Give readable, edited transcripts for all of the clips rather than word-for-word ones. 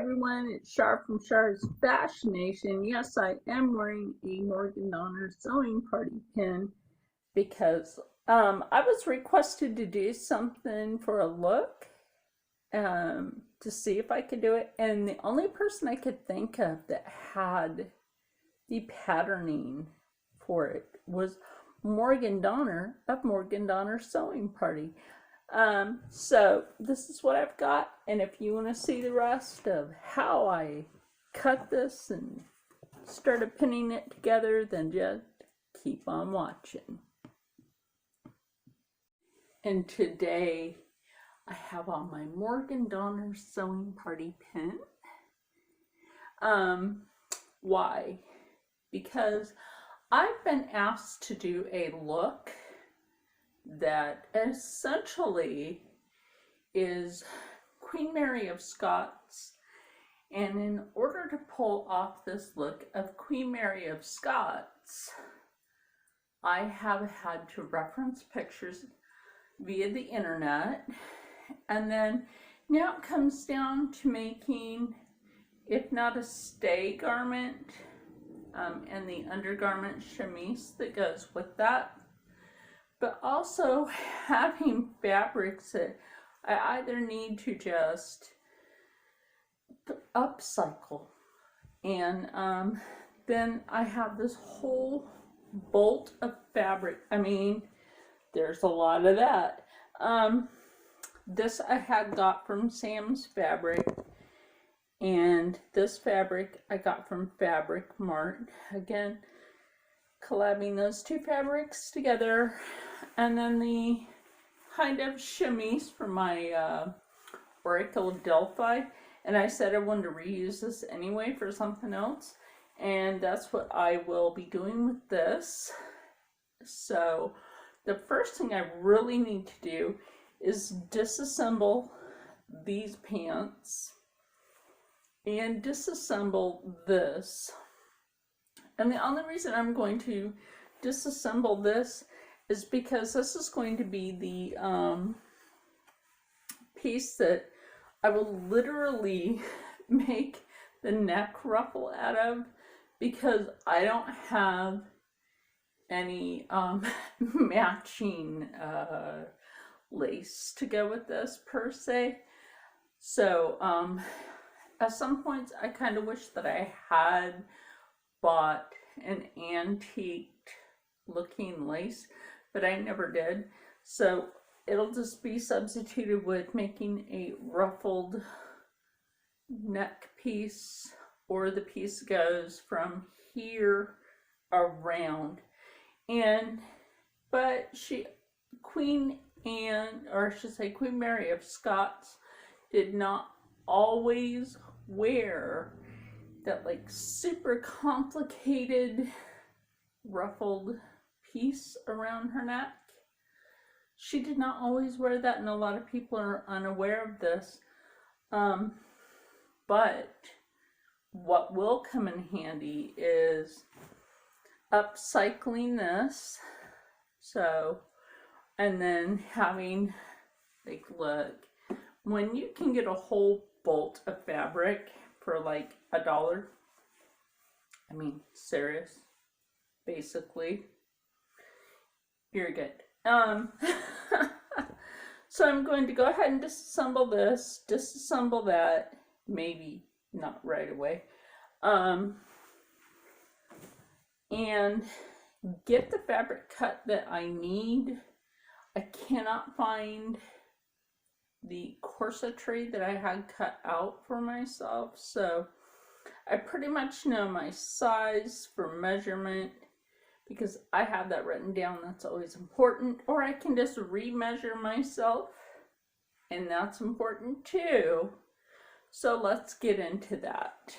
everyone, it's Char from Char's Fashion Nation. Yes, I am wearing a Morgan Donner sewing party pin because I was requested to do something for a look to see if I could do it, and the only person I could think of that had the patterning for it was Morgan Donner of Morgan Donner Sewing Party. So this is what I've got, and if you want to see the rest of how I cut this and started pinning it together, then just keep on watching. And today I have on my Morgan Donner Sewing Party pin. Why? Because I've been asked to do a look that essentially is Queen Mary of Scots, and in order to pull off this look of Queen Mary of Scots, I have had to reference pictures via the internet, and then now it comes down to making, if not a stay garment, and the undergarment chemise that goes with that, but also having fabrics that I either need to just upcycle, and then I have this whole bolt of fabric. I mean, there's a lot of that. This I had got from Sam's Fabric, and this fabric I got from Fabric Mart. Again, collabing those two fabrics together, and then the kind of chemise for my Oracle Delphi, and I said I wanted to reuse this anyway for something else, and that's what I will be doing with this. So the first thing I really need to do is disassemble these pants and disassemble this. And the only reason I'm going to disassemble this is because this is going to be the piece that I will literally make the neck ruffle out of, because I don't have any matching lace to go with this per se. So at some points I kind of wish that I had bought an antique looking lace, but I never did. So it'll just be substituted with making a ruffled neck piece, or the piece goes from here around. And but Queen Mary of Scots did not always wear that like super complicated ruffled piece around her neck. She did not always wear that, and a lot of people are unaware of this. But what will come in handy is upcycling this. So, and then having, like, look, when you can get a whole bolt of fabric for like $1, I mean, serious, basically, you're good. So I'm going to go ahead and disassemble this, disassemble that, maybe not right away, and get the fabric cut that I need. I cannot find the corsetry that I had cut out for myself, so I pretty much know my size for measurement, because I have that written down. That's always important. Or I can just re-measure myself, and that's important too. So let's get into that.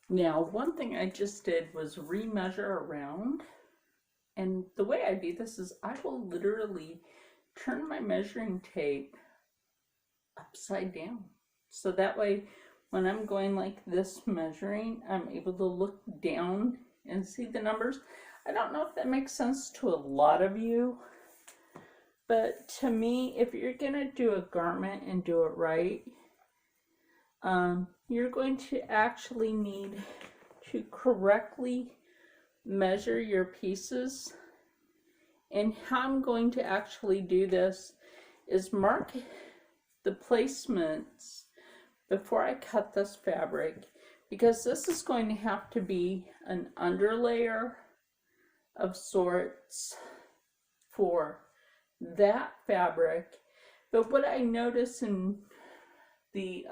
Now, one thing I just did was re-measure around, and the way I do this is I will literally turn my measuring tape upside down, so that way when I'm going like this measuring, I'm able to look down and see the numbers. I don't know if that makes sense to a lot of you, But to me, if you're gonna do a garment and do it right, you're going to actually need to correctly measure your pieces. And how I'm going to actually do this is mark the placements before I cut this fabric, because this is going to have to be an underlayer of sorts for that fabric. But what I notice in the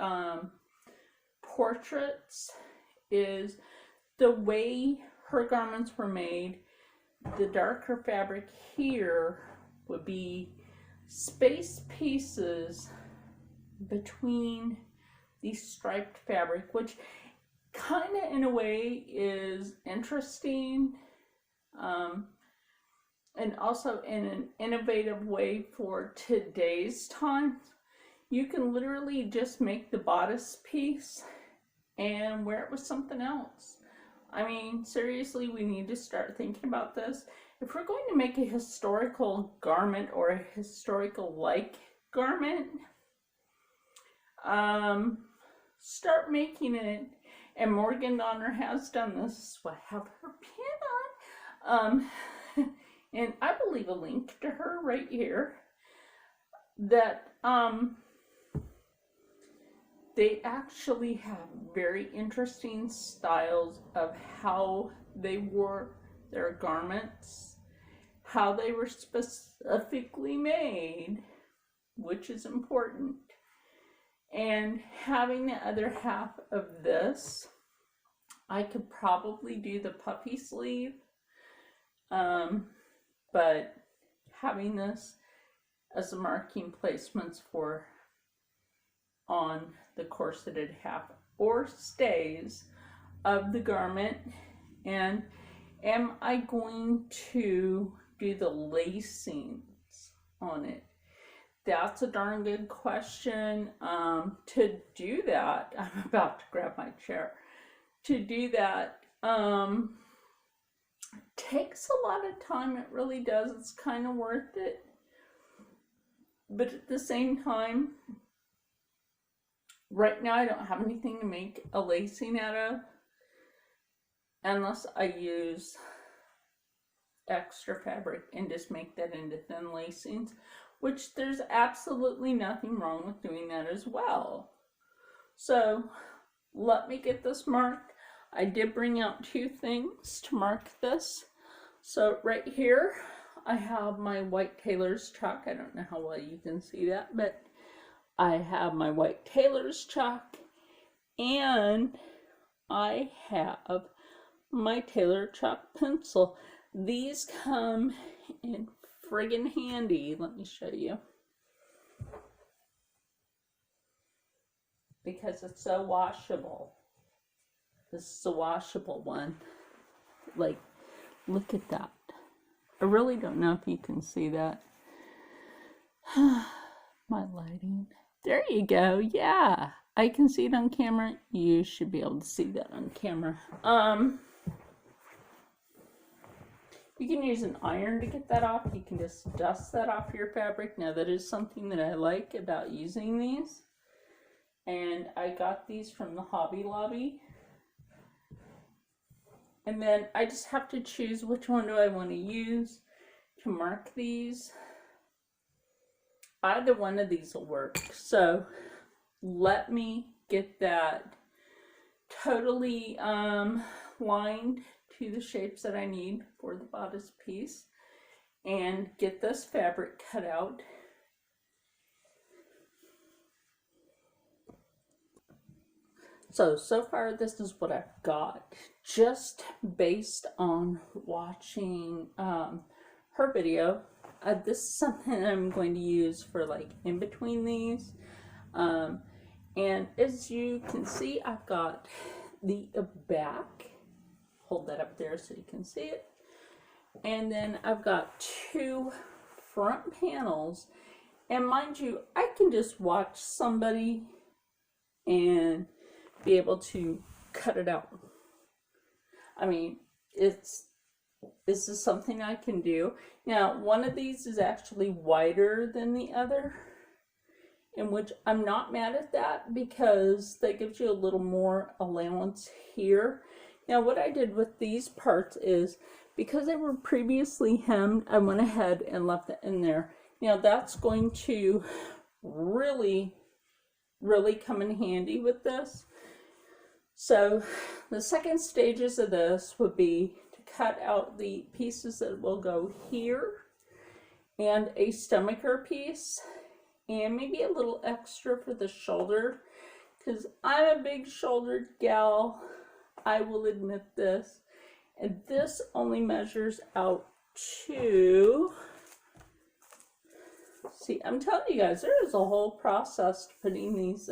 portraits is the way her garments were made, the darker fabric here would be space pieces between the striped fabric, which kind of in a way is interesting, and also in an innovative way for today's times. You can literally just make the bodice piece and wear it with something else. I mean, seriously, we need to start thinking about this. If we're going to make a historical garment or a historical-like garment, start making it. And Morgan Donner has done this. So I have her pin on. And I will leave a link to her right here. That they actually have very interesting styles of how they wore their garments, how they were specifically made, which is important. And having the other half of this, I could probably do the puffy sleeve, but having this as the marking placements for on the corseted half or stays of the garment. And am I going to do the lacings on it? That's a darn good question. To do that, I'm about to grab my chair. To do that takes a lot of time. It really does. It's kind of worth it. But at the same time, right now I don't have anything to make a lacing out of unless I use extra fabric and just make that into thin lacings, which there's absolutely nothing wrong with doing that as well. So let me get this marked. I did bring out 2 things to mark this. So right here I have my white tailor's chalk. I don't know how well you can see that, but I have my white tailor's chalk, and I have my tailor chalk pencil. These come in friggin' handy. Let me show you. Because it's so washable. This is a washable one. Like, look at that. I really don't know if you can see that. My lighting. There you go. Yeah, I can see it on camera. You should be able to see that on camera. You can use an iron to get that off. You can just dust that off your fabric. Now, that is something that I like about using these. And I got these from the Hobby Lobby. And then I just have to choose which one do I want to use to mark these. Either one of these will work. So let me get that totally lined to the shapes that I need for the bodice piece and get this fabric cut out. So far this is what I've got, just based on watching her video. This is something I'm going to use for like in between these. And as you can see, I've got the back. Hold that up there so you can see it. And then I've got 2 front panels. And mind you, I can just watch somebody and be able to cut it out. I mean, it's is this something I can do? Now, one of these is actually wider than the other, in which I'm not mad at that because that gives you a little more allowance here. Now, what I did with these parts is, because they were previously hemmed, I went ahead and left it in there. Now, that's going to really, really come in handy with this. So, the second stages of this would be to cut out the pieces that will go here, and a stomacher piece, and maybe a little extra for the shoulder, because I'm a big shouldered gal, I will admit this. And this only measures out to, see, I'm telling you guys, there is a whole process to putting these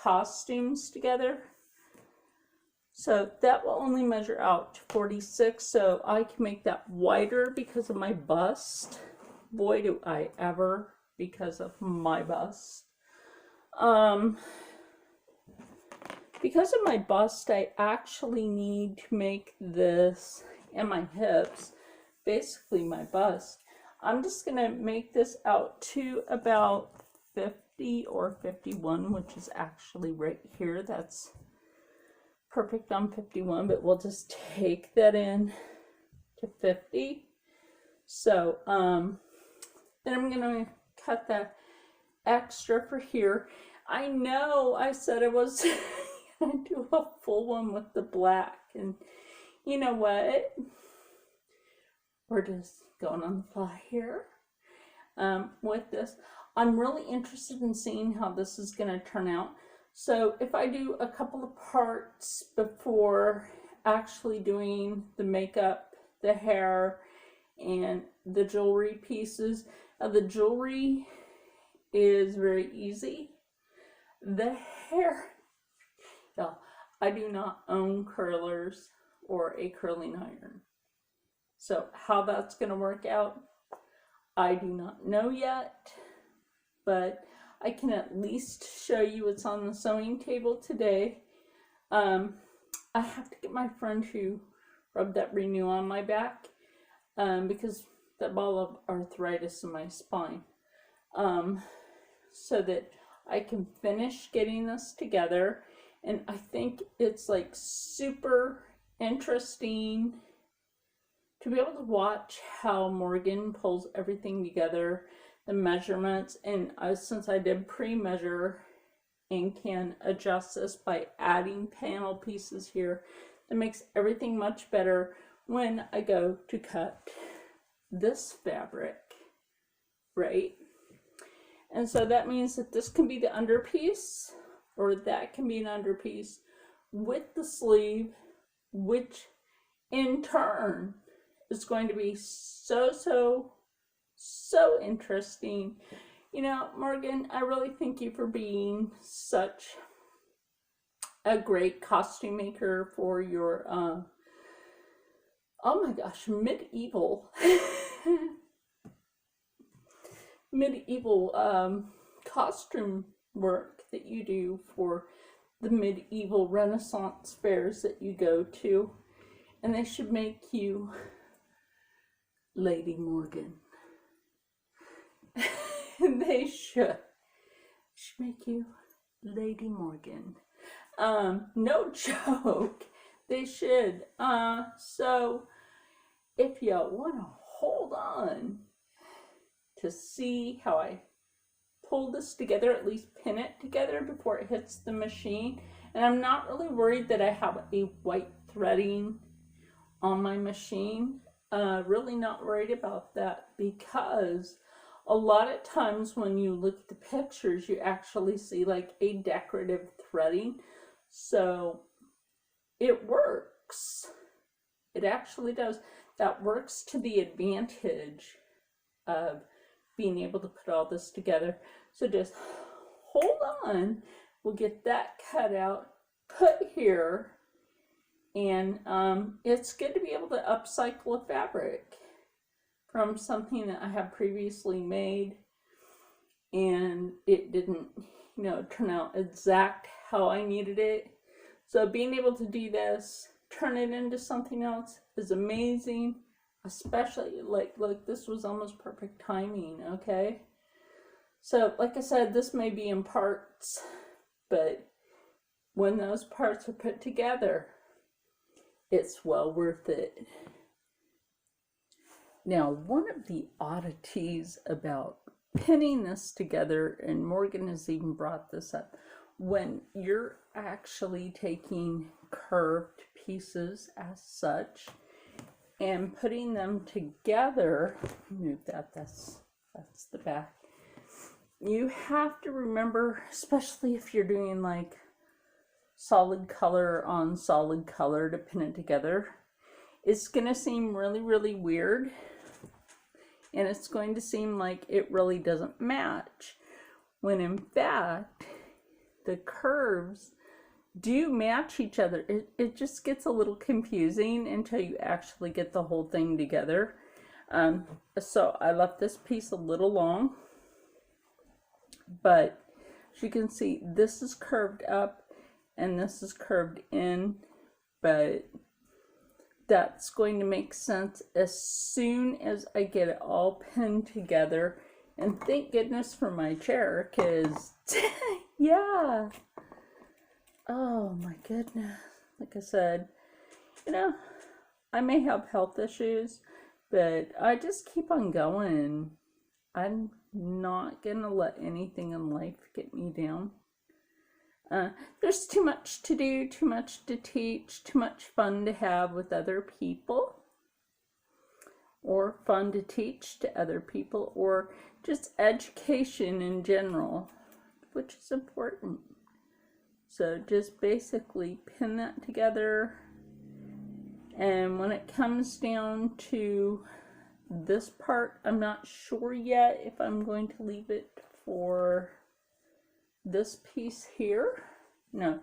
costumes together. So that will only measure out to 46, so I can make that wider because of my bust. Boy, do I ever, because of my bust. Because of my bust, I actually need to make this, and my hips, basically my bust. I'm just going to make this out to about 50 or 51, which is actually right here. That's perfect on 51, but we'll just take that in to 50. So, then I'm going to cut that extra for here. I know I said I was going to do a full one with the black, and you know what? We're just going on the fly here with this. I'm really interested in seeing how this is going to turn out. So if I do a couple of parts before actually doing the makeup, the hair, and the jewelry pieces, the jewelry is very easy. The hair, no, I do not own curlers or a curling iron. So how that's going to work out, I do not know yet, but I can at least show you what's on the sewing table today. I have to get my friend who rubbed that Renew on my back because that ball of arthritis in my spine, so that I can finish getting this together. And I think it's like super interesting to be able to watch how Morgan pulls everything together, the measurements, and since I did pre-measure and can adjust this by adding panel pieces here, that makes everything much better when I go to cut this fabric, right? And so that means that this can be the underpiece, or that can be an underpiece with the sleeve, which in turn is going to be so interesting. You know, Morgan, I really thank you for being such a great costume maker for your, oh my gosh, medieval costume work that you do for the medieval Renaissance fairs that you go to. And they should make you Lady Morgan. They should make you Lady Morgan. No joke. They should. So if you want to hold on to see how I pull this together, at least pin it together before it hits the machine. And I'm not really worried that I have a white threading on my machine. Really not worried about that, because a lot of times when you look at the pictures, you actually see like a decorative threading. So it works. It actually does. That works to the advantage of being able to put all this together. So just hold on. We'll get that cut out, put here, and it's good to be able to upcycle a fabric from something that I have previously made and it didn't, turn out exact how I needed it. So being able to do this turn it into something else is amazing. Especially like this was almost perfect timing, okay? So like I said, this may be in parts, but when those parts are put together, it's well worth it. Now, one of the oddities about pinning this together, and Morgan has even brought this up, when you're actually taking curved pieces as such and putting them together, move that's the back. You have to remember, especially if you're doing like solid color on solid color to pin it together, it's gonna seem really, really weird, and it's going to seem like it really doesn't match, when in fact the curves do match each other. It just gets a little confusing until you actually get the whole thing together. So I left this piece a little long, but as you can see, this is curved up and this is curved in, but that's going to make sense as soon as I get it all pinned together. And thank goodness for my chair, because yeah, oh my goodness, like I said, you know, I may have health issues, but I just keep on going. I'm not gonna let anything in life get me down. There's too much to do, too much to teach, too much fun to have with other people, or fun to teach to other people, or just education in general, which is important. So just basically pin that together, and when it comes down to this part, I'm not sure yet if I'm going to leave it for this piece here. No,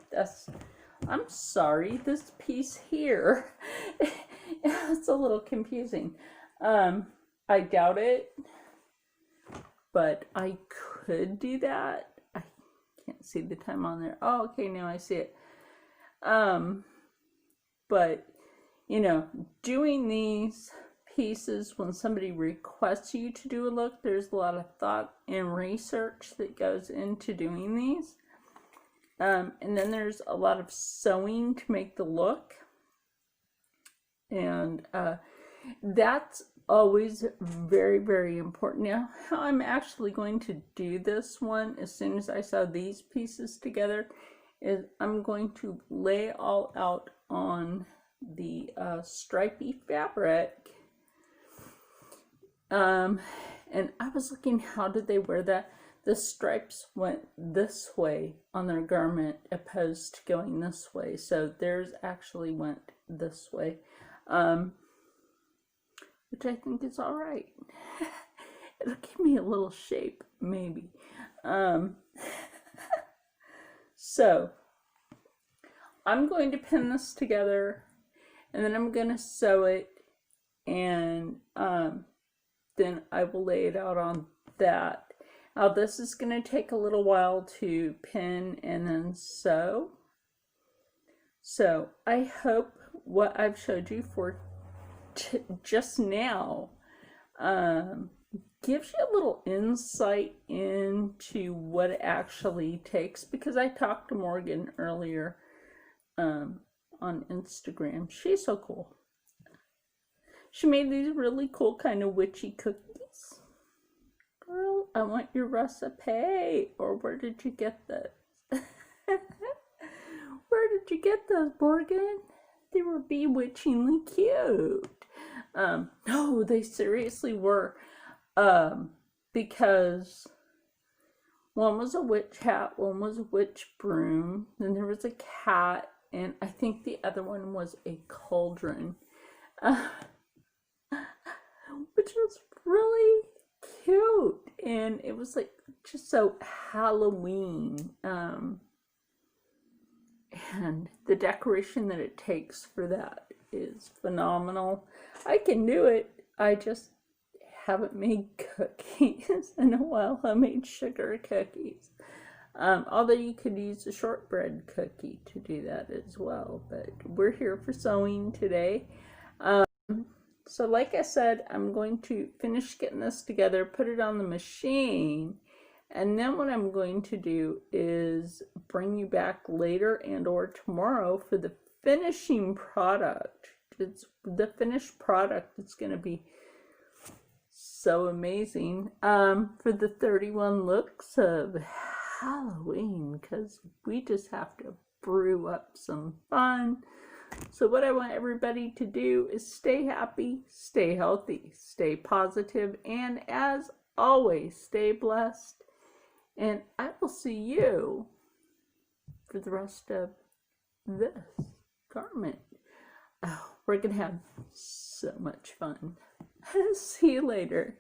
I'm sorry, this piece here. It's a little confusing. I doubt it, but I could do that. I can't see the time on there. Oh, okay, now I see it. But, you know, doing these pieces when somebody requests you to do a look, there's a lot of thought and research that goes into doing these. And then there's a lot of sewing to make the look. And that's always very, very important. Now, how I'm actually going to do this one as soon as I sew these pieces together is I'm going to lay all out on the stripy fabric. And I was looking, how did they wear that? The stripes went this way on their garment opposed to going this way. So theirs actually went this way, which I think is all right. It'll give me a little shape, maybe. So I'm going to pin this together, and then I'm going to sew it, and then I will lay it out on that. Now this is going to take a little while to pin and then sew. So I hope what I've showed you for just now gives you a little insight into what it actually takes, because I talked to Morgan earlier on Instagram. She's so cool. She made these really cool kind of witchy cookies. Girl, I want your recipe. Or where did you get those? Where did you get those, Morgan? They were bewitchingly cute. No, they seriously were. Because one was a witch hat, one was a witch broom, then there was a cat, and I think the other one was a cauldron. Which was really cute, and it was like just so Halloween. And the decoration that it takes for that is phenomenal. I can do it. I just haven't made cookies in a while. I made sugar cookies. Although you could use a shortbread cookie to do that as well. But we're here for sewing today. So like I said, I'm going to finish getting this together, put it on the machine, and then what I'm going to do is bring you back later and or tomorrow for the finishing product. It's the finished product. It's going to be so amazing for the 31 looks of Halloween, because we just have to brew up some fun. So what I want everybody to do is stay happy, stay healthy, stay positive, and as always, stay blessed. And I will see you for the rest of this garment. Oh, we're going to have so much fun. See you later.